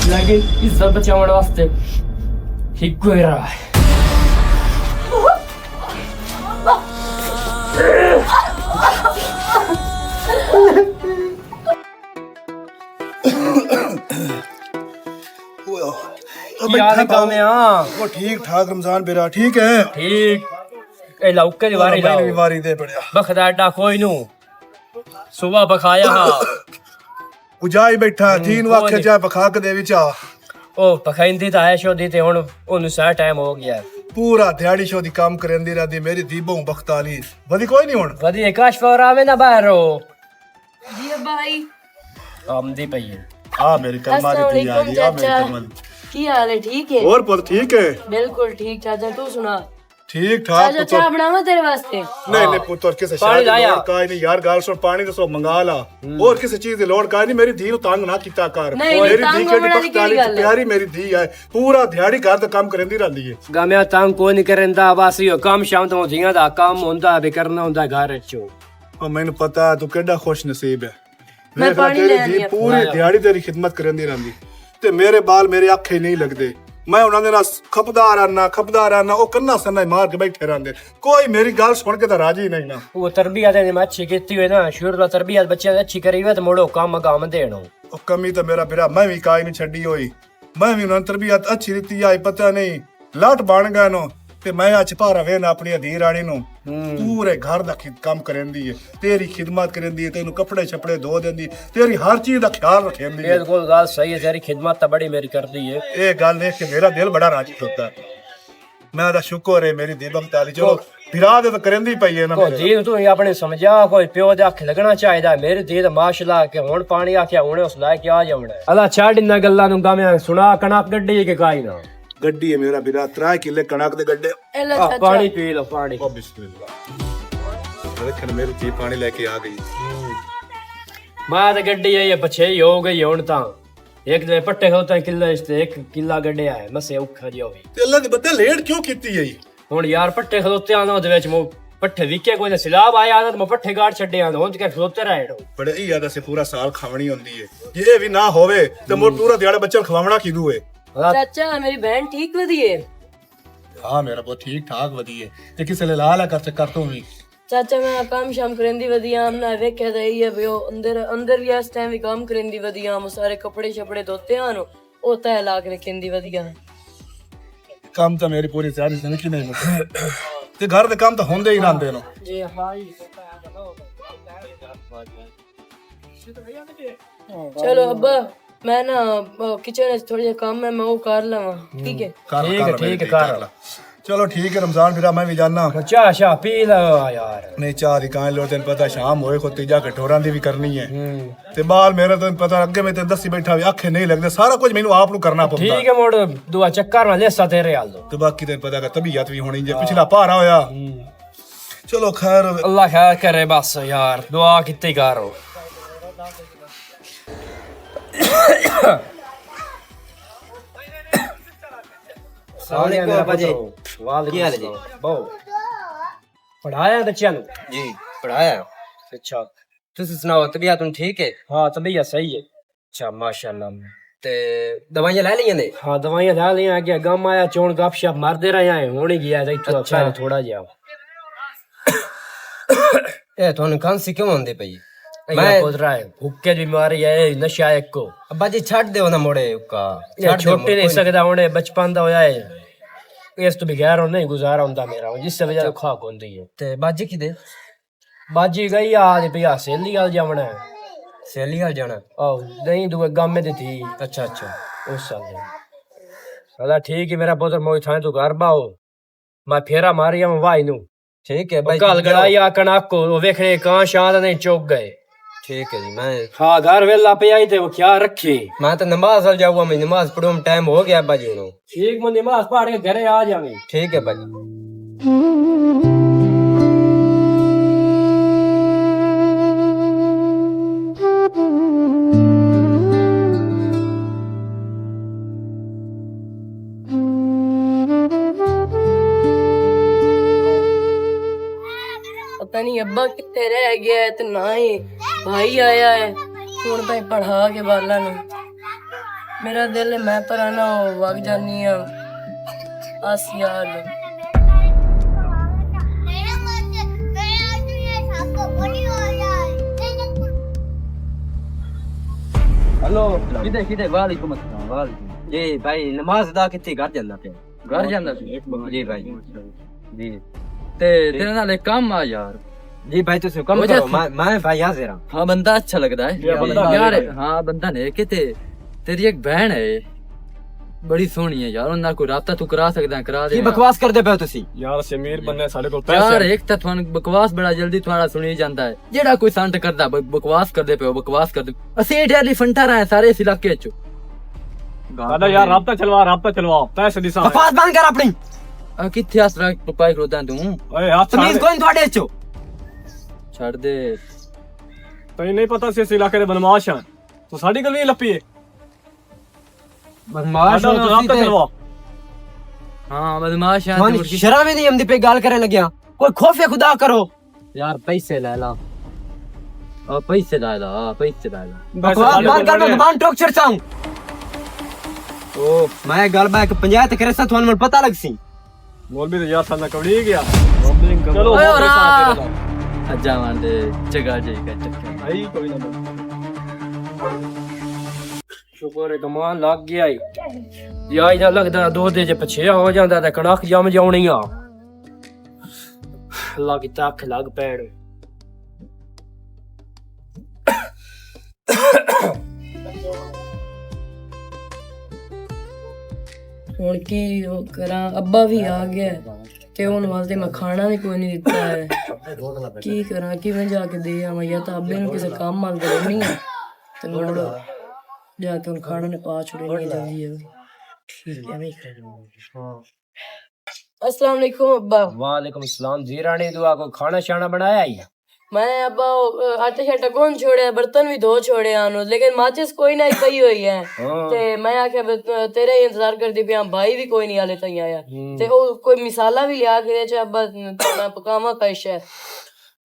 लेकिन इज्जत बचाने वास्ते हिक्को ही रहा है। वो ठीक ठाक रमजान बेरा ठीक है। ठीक ए लौके दी वारी लाओ वारी दे पड़या बखदाडा कोई नू सुबह बखाया हा उजाई बैठा तीन वाखे चाय बखा के देवी चा ओ पखाइंदी ता है शोदी ते हुन ओनु सा टाइम हो गया पूरा दिहाड़ी शोदी काम करंदी रहदी मेरी धी बहु बख्ताली वदी कोई नहीं हुन वदी आकाश पर आवे ना बाहर हो जी भाई आमदी पई है आ मेरी कलमा दी थी आ गई आ मेरी कलमा की हाल है ठीक है और पुत ठीक है बिल्कुल ठीक चाचा तू सुना ठीक ठाक चाचा चाय बनावा तेरे वास्ते नहीं नहीं पुत्र किसे शादी लोड़ काई नहीं यार गाल सुन पानी दसो मंगा ला और किसी चीज दी लोड़ काई नहीं मेरी धी नु तंग ना कीता कर मेरी धी केडी बख्ताली प्यारी मेरी धी है पूरा दिहाड़ी घर दा काम करंदी रहंदी है गामिया तंग कोई नहीं करंदा बस यो काम शाम तो धियां दा काम हुंदा बे करना हुंदा घर चो ओ मैनू पता तू केडा खुश नसीब है मैं पानी ले धी पूरी दिहाड़ी तेरी खिदमत करंदी रहंदी ते मेरे बाल मेरे आंखें नहीं लगदे मैं उन्हां दे नाल खपदार आना ओ कन्ना सन्ना मार के बैठे रहंदे कोई मेरी गल सुन के तो राजी नहीं ना वो तरबियत ने अच्छी कीती हुई ना शुरू दा तरबियत बच्चे ने अच्छी करी हुई तो मोड़ो काम काम देनो ओ कमी तो मेरा बिरा मैं भी काई नहीं छड्डी होई मैं भी उन्हां तरबियत अच्छी दी आई पता नहीं लाट बन गए नो ते मैं आज भारा वेना अपनी अधी रानी नु पूरे घर दा काम करंदी है तेरी खिदमत करंदी है तेनु कपड़े छपड़े धो देंदी तेरी हर चीज दा ख्याल रखेंदी है बिल्कुल गल सही है तेरी खिदमत तो बड़ी मेरी करदी है ए गल देख के मेरा दिल बड़ा राजी होता है मैं दा शुक्र है मेरी दी बख्ताली चलो फिरा दे तो करंदी पई है ना ओ जी तू अपने समझा कोई प्यो दे अख लगना चाहिदा मेरी दी तो माशाल्लाह के हुन पानी आख्या हुने उस लायक आ जावना अल्लाह छाड़ इन्ना गल्लां नु गामे सुना कणक गड्डी के काई ना गड्डी है मेरा बिरा 3 किले कणक दे गड्डे पानी पी लो पानी ओ बिस्मिल्लाह देखन मेरी दी पानी लेके आ गई मां ते गड्डी आई पछे हो गई हुन ता एक दे पट्टे होता किला इसते एक किला गड्डे आए मसे औखा जियो भी ते अल्लाह दी बदे लेट क्यों कीती है हुन यार पट्टे खलोते आना ओदे विच मो पट्ठे विके कोई सिलाब आया आदत मैं पट्ठे गाड़ छड्डे आंदा हुन के खलोते रहणो बड़े ही याद से पूरा साल खावणी होंदी है ये भी ना होवे ते मोर पूरा दिहाड़ा बच्चन खवावना किदू है चाचा मेरी बहन ठीक वधी है हां मेरा बहुत ठीक ठाक वधी है ते किसे ले लाला कर तू भी चाचा मैं काम शाम करेंदी वधिया हमने वेख्या ते ये भी अंदर भी इस टाइम भी काम करेंदी वधिया हम सारे कपड़े छपड़े धोते आन ओ तय ला के रखेंदी वधिया काम तो मेरी पूरी सारी जिंदगी नहीं मुके ते घर दे काम तो होंदे ही रहंदे नो जी हां चलो अब्बा मैं ना किचन में थोड़ी काम है मैं वो कर लवा ठीक है ठीक है कर चलो ठीक है रमजान फिर मैं भी जाना चाह शाह पी लो यार नहीं चाह दी कां लो तेन पता शाम होए को तीजा कटोरां दी भी करनी है ते बाल मेरा तो पता अगे में ते दसी बैठा आंखें नहीं लगदे सारा कुछ मेनू आप नु करना पड़दा ठीक है मोड़ दुआ चक्कर में लेसा तेरे हाल दो ते बाकी तेन पता का तबीयत भी होनी जे पिछला भारा होया चलो खैर अल्लाह खैर करे बस यार दुआ कितनी करो पढ़ाया बच्चियां जी पढ़ाया अच्छा तुसी सुनाओ तबीयत तुम ठीक है हाँ तबीयत सही है अच्छा माशाल्लाह ते दवाइयां ले लिया ने हाँ दवाइयां ला लिया आगे गम आया चोण गपशप मारते रहे हैं होने गया इतना अच्छा थोड़ा जा ए थोन खांसी क्यों आंदी पई मैं बोल रहा है भूखे बीमारी है नशा एक को अब्बा जी छाड़ दे ना मोड़े का छोटे नहीं सकता होने बचपन दा होया है इस तो बगैर नहीं गुजारा होंदा मेरा जिससे वजह खाक होंदी है ते बाजी की दे बाजी गई आज भैया सहेली वाल जावना है सहेली वाल जाना ओ नहीं दुए गामे दी थी अच्छा अच्छा उस साल अल्लाह ठीक है मेरा पुत्र मोई थाने तो घर बाओ मैं फेरा मारिया मैं वाई नु ठीक है भाई कल गड़ाई आ कनाक को वेखने कां शांत नहीं चौक गए ठीक है जी मैं हाँ घर वेला पे आई थे वो क्या रखी मैं तो नमाज हल जाऊंगा मैं नमाज पढ़ूं टाइम हो गया बाजी नो ठीक मैं नमाज पढ़ के घरे आ जाऊंगी ठीक है बाजी पता नहीं अब्बा कितने रह गया है तो ना ही भाई आया है हूं भाई पढ़ा के बाला नु मेरा दिल है मैं पर आना वग जानी है आसियाल हेलो किधर किधर वालेकुम अस्सलाम वालेकुम जी भाई नमाज अदा कितनी घर जांदा पे घर ਜਾਂਦਾ ਸੀ जी भाई जी ਤੇ ਤੇਰੇ ਨਾਲ ਇੱਕ ਕੰਮ ਆ ਯਾਰ जी भाई तुम कम वजह करो से- मैं भाई यहाँ से रहा ਹਾਂ ਬੰਦਾ ਅੱਛਾ ਲੱਗਦਾ ਹੈ ਯਾਰ ਹਾਂ ਬੰਦਾ ਨੇ ਕਿਤੇ ਤੇਰੀ ਇੱਕ ਭੈਣ ਹੈ ਬੜੀ ਸੋਹਣੀ ਹੈ ਯਾਰ ਉਹਨਾਂ ਕੋਈ ਰਾਤਾ ਤੂੰ ਕਰਾ ਸਕਦਾ ਕਰਾ ਦੇ की बकवास कर दे पे तुसी ਯਾਰ ਸ਼ਮੀਰ ਬੰਨੇ ਸਾਡੇ ਕੋਲ ਯਾਰ ਇੱਕ ਤਾਂ ਤੁਹਾਨੂੰ ਬਕਵਾਸ ਬੜਾ ਜਲਦੀ ਤੁਹਾਡਾ ਸੁਣੀ ਜਾਂਦਾ ਹੈ ਜਿਹੜਾ ਕੋਈ ਸੰਟ ਕਰਦਾ ਬਕਵਾਸ ਕਰਦੇ ਪਿਓ ਬਕਵਾਸ ਕਰਦੇ ਅਸੀਂ ਐਲੀਫੈਂਟਾ ਰਹੇ ਸਾਰੇ ਇਸ ਇਲਾਕੇ ਚ ਸਾਡਾ ਯਾਰ ਰਾਬਤਾ ਚਲਵਾ ਪੈਸੇ ਦੀ ਸਾਂ बकवास बंद कर अपनी ਆ ਕਿੱਥੇ ਆਸਰਾ ਪਪਾਈ ਖਲੋਦਾ ਤੂੰ ਓਏ ਹੱਥ तमीज कोई थोड़े चो ਛੱਡ ਦੇ ਤੈਨੂੰ ਨਹੀਂ ਪਤਾ ਸੀ ਇਸ ਇਲਾਕੇ ਦੇ ਬਦਮਾਸ਼ ਆ ਤੂੰ ਸਾਡੀ ਗੱਲ ਨਹੀਂ ਲੱਪੀਏ बदमाश ਸਾਡਾ ਰਾਬਤਾ ਚਲਵਾ ਹਾਂ ਬਦਮਾਸ਼ ਆ थानी शर्म ही नहीं हमदी पे गाल करे लग्या कोई खौफे खुदा करो ਯਾਰ ਪੈਸੇ ਲੈ ਲਾ ਆ ਪੈਸੇ ਲੈ ਲਾ ਪੈਸੇ ਲੈ ਲਾ बकवास बंद कर दो दुकान टोक छड़ता हूं ओ मैं गल मैं 50 तक करे सा थाने मन पता लग सी ਮੌਲਵੀ ਤੇ ਯਾਰ ਸਾਡਾ ਕਵੜੀ ਗਿਆ ਚਲੋ ਓਏ ਹੋਰ ਹੋਰਾ। ਸਾਡਾ ਅੱਜਾ ਮੰਦੇ ਜਗਾ ਜੇ ਕਾ ਚੱਕਰ ਭਾਈ ਕੋਈ ਨਾ ਸ਼ੁਕਰ ਹੈ ਕਮਾਨ ਲੱਗ ਗਿਆ ਈ ਯਾ ਇਹਦਾ ਲੱਗਦਾ ਦੋ ਦੇ ਜੇ ਪਿੱਛੇ ਹੋ ਜਾਂਦਾ ਤਾਂ ਕਣਕ ਜੰਮ ਜਾਉਣੀ ਆ ਅੱਲਾ ਕੀ ਤੱਕ ਲੱਗ ਪੈਣ ਹੁਣ ਕੀ ਉਹ ਕਰਾਂ ਅੱਬਾ ਵੀ ਆ ਗਿਆ ਤੇ ਹੁਣ ਵਾਸਤੇ ਮੈਂ ਖਾਣਾ ਵੀ ਕੋਈ ਨਹੀਂ ਦਿੱਤਾ ਹੈ ਕੀ ਕਰਾਂ ਕਿਵੇਂ ਜਾ ਕੇ ਦੇ ਆਵਾਂ ਜਾਂ ਤਾਂ ਅੱਬੇ ਨੂੰ ਕਿਸੇ ਕੰਮ ਮੰਗ ਲੈਣੀ ਹੈ ਤੇ ਮੁੜ ਜਾ ਕੇ ਹੁਣ ਖਾਣਾ ਨੇ ਪਾ ਛੁੜਨੀ ਜਾਂਦੀ ਹੈ ਠੀਕ ਹੈ ਮੈਂ अस्सलाम वालेकुम अब्बा वालेकुम सलाम जी रानी दुआ को खाना शाना बनाया ही मैं अब्बा आटा शाटा कौन छोड़े बर्तन भी धो छोड़े आनो लेकिन माचिस कोई ना पई हुई है ते मैं आख्या तेरा ही इंतजार करदी पिया भाई भी कोई नहीं हाले ताई आया ते ओ कोई मिसाला भी लिया के दे अब्बा मैं पकावा कश है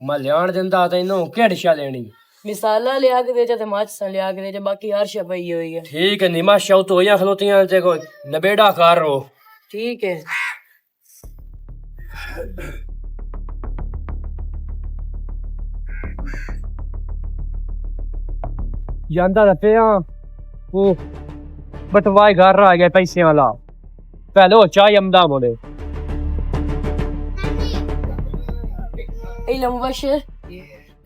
मैं लियान दिंदा तैनू केड़ी शा लेनी मिसाला लिया के दे ते माचिस लिया के दे बाकी हर शे पई हुई है ठीक है निमा शौ तो होया खलोतियां ते को नबेड़ा कर रो ठीक है ਜਾਂਦਾ ਤਾਂ ਪਿਆ ਉਹ ਬਟਵਾਏ ਘਰ ਆ ਗਿਆ ਪੈਸੇ ਵਾਲਾ ਪਹਿਲੇ ਉਹ ਚਾਹ ਅਮਦਾ ਮੋਲੇ इला मुबशिर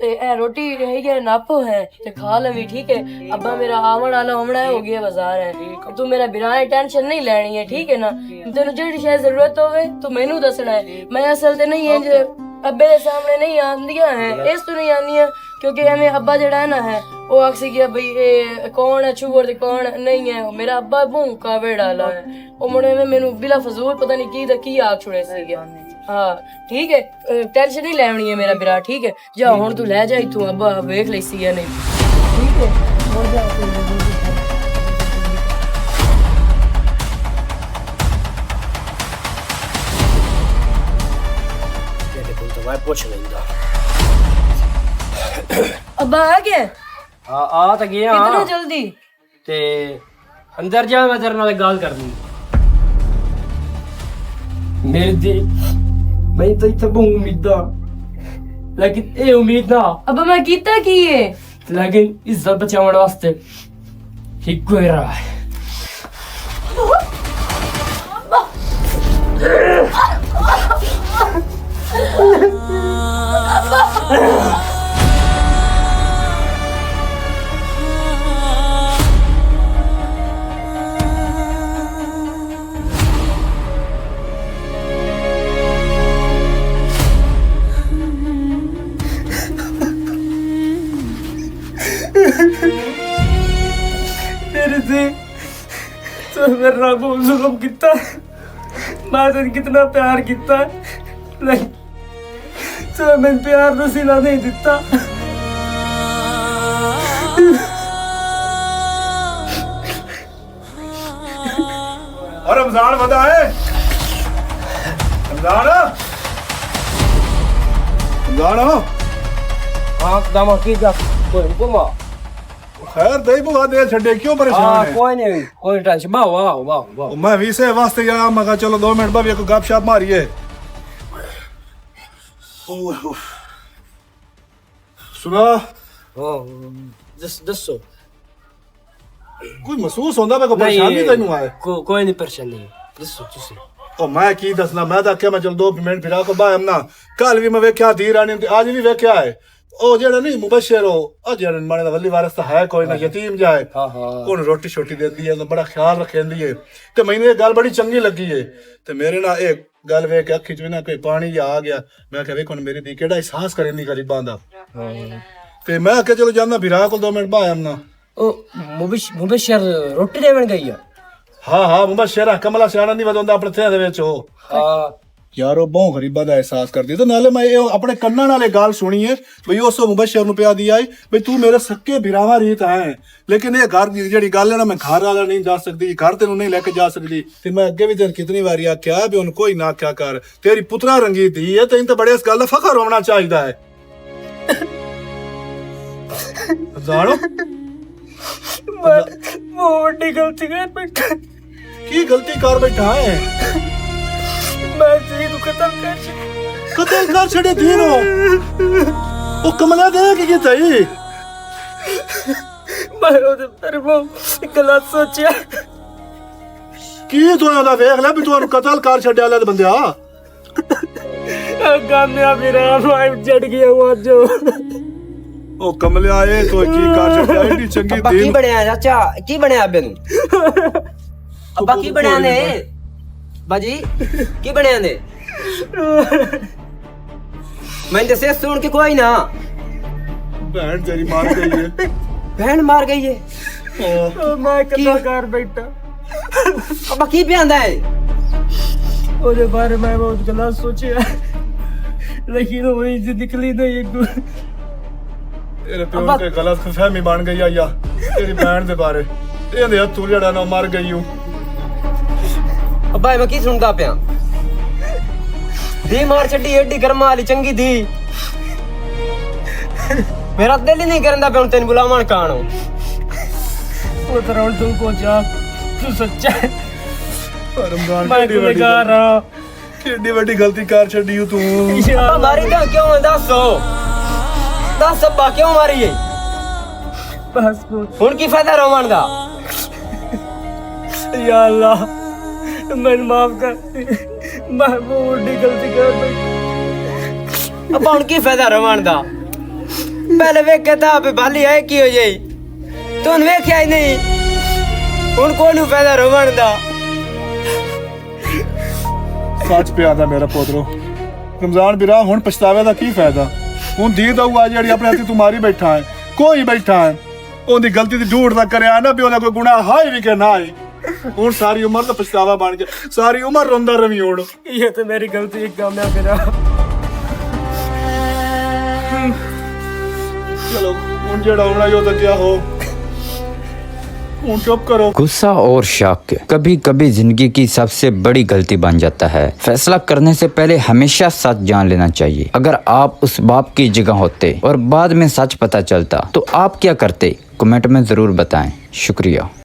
ए रोटी है ये नापो है ते खा लवी ठीक है अब्बा मेरा आवन वाला होना हो गया बाजार है तू मेरा बिना टेंशन नहीं लेनी है ठीक है ना तेन जेडी शे जरूरत होवे तू मेनू दसना है मैं असल ते नहीं है अब्बे दे सामने नहीं आंदियां है इस तो नहीं आंदियां क्योंकि हमें अब्बा जेड़ा है ना है वो आखसी गया भाई ए कौन है छुवर ते कौन नहीं है मेरा अब्बा भूखा वेड़ा ला है ओ मुंडे में मेनू बिला फजूल पता नहीं की आख छुड़े सी गया हाँ ठीक है टेंशन नहीं लेनी है मेरा बिरा ठीक है जा हुन तू ले जा इथों अब्बा वेख लैसी है नहीं ठीक है हुन जा तू तेरे को तो मैं पूछ लेंगा अब्बा आ गया आ तो गया कितना जल्दी ते अंदर जा मैं तेरे नाल गल करनी मेरे दी मैं तो इतना बहुत उम्मीदा लेकिन ये उम्मीद ना अब्बा मैं कीता की है लेकिन इज्जत बचाने वास्ते एक कोई रहा है मेरे से तो मेरे नाल बहुत जुल्म किता मैं तो कितना प्यार किता लेकिन तो मैं प्यार तो सिला नहीं दिता और रमजान बता है रमजान रमजान आँख दामा की जा कोई हुक्म खैर दही बुआ दे छड़े क्यों परेशान है कोई टेंशन वाह वाह वाह वाह मैं भी से वास्ते आया मैं कहा चलो 2 मिनट बाद एक गपशप मारिए सुना दसो कोई महसूस होंदा मेरे को परेशानी तैनू आए कोई नहीं परेशानी दसो तुसी ओ मैं की दसना मैं तो क्या मैं चल 2 मिनट फिरा को बाहर ना कल भी मैं वेख्या धी रानी ते आज भी वेख्या है ओ जेड़ा नहीं मुबशर हो ओ जेड़ा माने दा वली वारस तो है कोई ना यतीम जाए कोन रोटी छोटी देंदी है तो बड़ा ख्याल रखेंदी है ते मैंने ये गल बड़ी चंगी लगी है ते मेरे ना एक गल वेख के अखी च ना कोई पानी आ गया मैं कहा वेख मेरी धी केड़ा एहसास करेंदी गरीबां दा ते मैं आखे चलो जाना फिरा को 2 मिनट बाहर ना ओ मुबशर रोटी देवन गई है हाँ मुबशर कमला सियाना नहीं वदोंदा अपने थे दे विच ओ यार ਉਹ ਬਹੁਤ ਗਰੀਬਾਂ ਦਾ ਅਹਿਸਾਸ ਕਰਦੀ ਤੇ ਨਾਲੇ ਮੈਂ ਇਹ ਆਪਣੇ ਕੰਨਾਂ ਨਾਲ ਇਹ ਗੱਲ ਸੁਣੀ ਹੈ ਬਈ ਉਸ ਮੁਬਸ਼ਰ ਨੂੰ ਪਿਆ ਦਿਆ ਹੈ ਬਈ ਤੂੰ ਮੇਰੇ ਸੱਕੇ ਭਰਾਵਾ ਰੀਤ ਹੈ ਲੇਕਿਨ ਇਹ ਘਰ ਦੀ ਜਿਹੜੀ ਗੱਲ ਹੈ ਨਾ ਮੈਂ ਘਰ ਵਾਲਾ ਨਹੀਂ ਜਾ ਸਕਦੀ ਘਰ ਤੈਨੂੰ ਨਹੀਂ ਲੈ ਕੇ ਜਾ ਸਕਦੀ ਤੇ ਮੈਂ ਅੱਗੇ ਵੀ ਤੈਨੂੰ ਕਿਤਨੀ ਵਾਰੀ ਆਖਿਆ ਵੀ ਉਹਨੂੰ ਕੋਈ ਨਾ ਆਖਿਆ ਕਰ ਤੇਰੀ ਪੁੱਤਰਾ ਰੰਗੀ ਧੀ ਹੈ ਤੈਨੂੰ ਤਾਂ ਬੜੇ ਇਸ ਗੱਲ ਦਾ ਫਖਰ ਹੋਣਾ ਚਾਹੀਦਾ ਹੈ ਜਾਣੋ वो बड़ी गलती कर बैठा ਕੀ ਗਲਤੀ ਕਰ ਬੈਠਾ ਹੈ मैं जी को खत्म कर ਕਤਲ ਕਰ ਛੜੇ ਧੀ ਨੂੰ ਉਹ ਕਮਲਾ ਦੇ ਕੀ ਕੀਤਾ ਈ मैं ओदे पर वो गलत सोचा ਕੀ ਤੂੰ ਉਹਦਾ ਵੇਖ ਲੈ ਵੀ ਤੂੰ ਉਹਨੂੰ ਕਤਲ ਕਰ ਛੱਡਿਆ ਲੈ ਬੰਦਿਆ गाने मेरा वाइफ जड़ गया हुआ जो ਉਹ ਕਮਲਿਆ ਇਹ ਕੋਈ ਕੀ ਕਰ ਛੱਡਿਆ ਏਡੀ ਚੰਗੀ ਅੱਬਾ ਧੀ ਕੀ ਨੂੰ ਬਣਿਆ ਚਾਚਾ ਕੀ ਬਣਿਆ ਅੱਬੇ ਨੂੰ ਅੱਬਾ ਕੀ ਬਣਿਆ ਨੇ ਬਾਜੀ ਕੀ ਬਣਿਆ ਨੇ ਮੈਂ ਦੱਸਿਆ ਸੁਣ ਕੇ ਕੋਈ ਨਾ ਭੈਣ ਤੇਰੀ ਮਾਰ ਗਈ ਹੈ ਭੈਣ ਮਾਰ ਗਈ ਏ मैं कतल कर बैठा ਅੱਬਾ ਕੀ ਪਿਆਂਦਾ ਹੈ ओदे बारे में बहुत गलत सोचा लेकिन वही से निकली नहीं एक ਤੇਰੇ ਪਿਓ ਤੇ ਗਲਤ ਫਹਿਮੀ ਬਣ ਗਈ ਆ ਯਾ ਤੇਰੀ ਭੈਣ ਦੇ ਬਾਰੇ ਇਹਦੇ ਹੱਥੋਂ ਜਿਹੜਾ ਨਾ ਮਰ ਗਈ ਹੂੰ ਅੱਬਾ ਮੈਂ ਕੀ ਸੁਣਦਾ ਪਿਆ ਦੀ ਮਾਰ ਛੱਡੀ ਏਡੀ ਕਰਮਾਂ ਵਾਲੀ ਚੰਗੀ ਦੀ ਮੇਰਾ ਦਿਲ ਹੀ ਨਹੀਂ ਕਰਦਾ ਪਿਆ ਹੁਣ ਤੈਨੂੰ ਬੁਲਾਵਾਂ ਕਾਣੋ वो तरह तुमको जा तू सच्चा है ਰਮਜ਼ਾਨ मैं गुनहगार रहा ਕਿੱਡੀ ਵੱਡੀ ਗਲਤੀ ਕਰ ਛੱਡੀ ਹੂੰ ਤੂੰ ਅੱਬਾ ਮਾਰੀ ਤਾਂ ਕਿਉਂ ਹੈ? ਦੱਸ ਅੱਬਾ ਕਿਉਂ ਮਾਰੀ ਏ पासपोर्ट ਹੁਣ ਕੀ ਫਾਇਦਾ ਰੋਵਣ ਦਾ या अल्लाह मैं माफ कर मैं वो बड़ी गलती कर बैठा ਅੱਬਾ ਹੁਣ ਕੀ ਫਾਇਦਾ ਰੋਵਣ ਦਾ ਪਹਿਲੇ ਵੇਖਿਆ ਤਾਂ ਆਪੇ ਭਾਲੀ ਹੈ ਕੀ ਹੋ ਜਾਈ ਤੂੰ ਵੇਖਿਆ ਹੀ ਨਹੀਂ ਹੁਣ ਕੋਈ ਨੂੰ ਫਾਇਦਾ ਰੋਵਣ ਦਾ ਸੱਚ ਪਿਆ ਦਾ ਮੇਰਾ ਪੋਤਰੋ ਰਮਜ਼ਾਨ ਵੀਰਾ ਹੁਣ ਪਛਤਾਵੇ ਦਾ ਕੀ ਫਾਇਦਾ ਹੁਣ ਦੀ ਦਊਗਾ ਜਿਹੜੀ ਆਪਣੇ ਹੱਥੀ ਤੂੰ ਮਾਰੀ ਬੈਠਾ ਹੈ ਕੋਈ ਬੈਠਾ ਹੈ ਉਹਦੀ ਗਲਤੀ ਦੀ ਝੂਠ ਦਾ ਕਰਿਆ ਨਾ ਵੀ ਉਹਦਾ ਕੋਈ ਗੁਨਾਹ ਹਾਈ ਵੀ ਕਿ ਨਾ ਆਏ ਹੁਣ ਸਾਰੀ ਉਮਰ ਦਾ ਪਛਤਾਵਾ ਬਣ ਗਿਆ ਸਾਰੀ ਉਮਰ ਰੋਂਦਾ ਰਵੀ ਹੁਣ ये तो मेरी गलती एक काम है मेरा ਚਲੋ ਹੁਣ ਜਿਹੜਾ ਹੋਣਾ ਜੋ ਤਾਂ ਕਿਆ ਹੋ ਹੁਣ ਚੁੱਪ ਕਰੋ गुस्सा और शक कभी कभी जिंदगी की सबसे बड़ी गलती बन जाता है। फैसला करने से पहले हमेशा सच जान लेना चाहिए। अगर आप उस बाप की जगह होते और बाद में सच पता चलता तो आप क्या करते? कमेंट में जरूर बताएं। शुक्रिया।